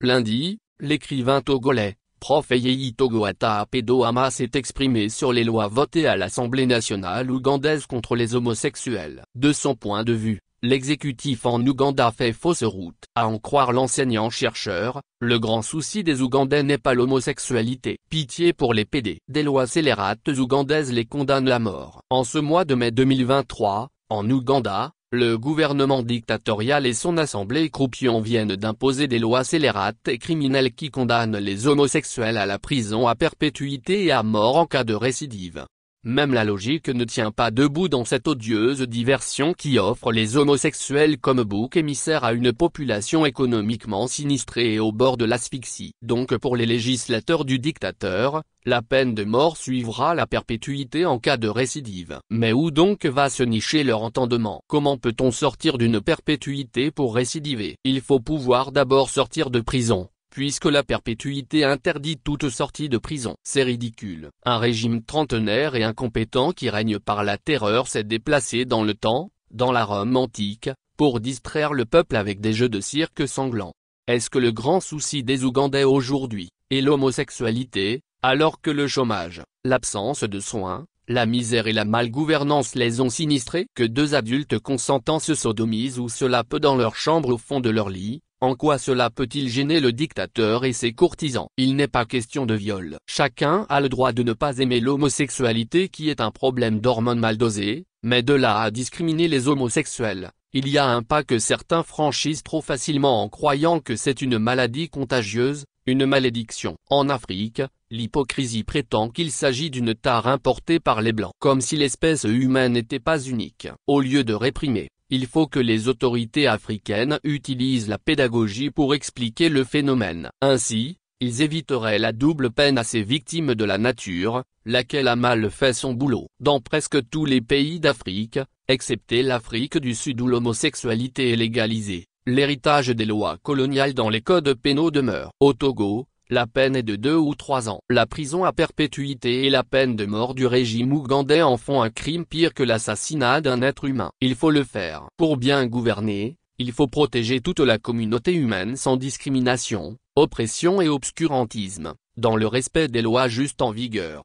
Lundi, l'écrivain togolais, Prof Yeyi Togoata Apedo Ama s'est exprimé sur les lois votées à l'Assemblée nationale ougandaise contre les homosexuels. De son point de vue, l'exécutif en Ouganda fait fausse route. À en croire l'enseignant-chercheur, le grand souci des Ougandais n'est pas l'homosexualité. Pitié pour les PD. Des lois scélérates ougandaises les condamnent à mort. En ce mois de mai 2023, en Ouganda, le gouvernement dictatorial et son assemblée croupion viennent d'imposer des lois scélérates et criminelles qui condamnent les homosexuels à la prison à perpétuité et à mort en cas de récidive. Même la logique ne tient pas debout dans cette odieuse diversion qui offre les homosexuels comme bouc émissaire à une population économiquement sinistrée et au bord de l'asphyxie. Donc pour les législateurs du dictateur, la peine de mort suivra la perpétuité en cas de récidive. Mais où donc va se nicher leur entendement? Comment peut-on sortir d'une perpétuité pour récidiver? Il faut pouvoir d'abord sortir de prison, puisque la perpétuité interdit toute sortie de prison. C'est ridicule. Un régime trentenaire et incompétent qui règne par la terreur s'est déplacé dans le temps, dans la Rome antique, pour distraire le peuple avec des jeux de cirque sanglants. Est-ce que le grand souci des Ougandais aujourd'hui est l'homosexualité, alors que le chômage, l'absence de soins, la misère et la malgouvernance les ont sinistrés? Que deux adultes consentants se sodomisent ou se lapent dans leur chambre au fond de leur lit, en quoi cela peut-il gêner le dictateur et ses courtisans? Il n'est pas question de viol. Chacun a le droit de ne pas aimer l'homosexualité qui est un problème d'hormones mal dosées, mais de là à discriminer les homosexuels, il y a un pas que certains franchissent trop facilement en croyant que c'est une maladie contagieuse, une malédiction. En Afrique, l'hypocrisie prétend qu'il s'agit d'une tare importée par les Blancs. Comme si l'espèce humaine n'était pas unique. Au lieu de réprimer, il faut que les autorités africaines utilisent la pédagogie pour expliquer le phénomène. Ainsi, ils éviteraient la double peine à ces victimes de la nature, laquelle a mal fait son boulot. Dans presque tous les pays d'Afrique, excepté l'Afrique du Sud où l'homosexualité est légalisée, l'héritage des lois coloniales dans les codes pénaux demeure. Au Togo, la peine est de 2 ou 3 ans. La prison à perpétuité et la peine de mort du régime ougandais en font un crime pire que l'assassinat d'un être humain. Il faut le faire. Pour bien gouverner, il faut protéger toute la communauté humaine sans discrimination, oppression et obscurantisme, dans le respect des lois justes en vigueur.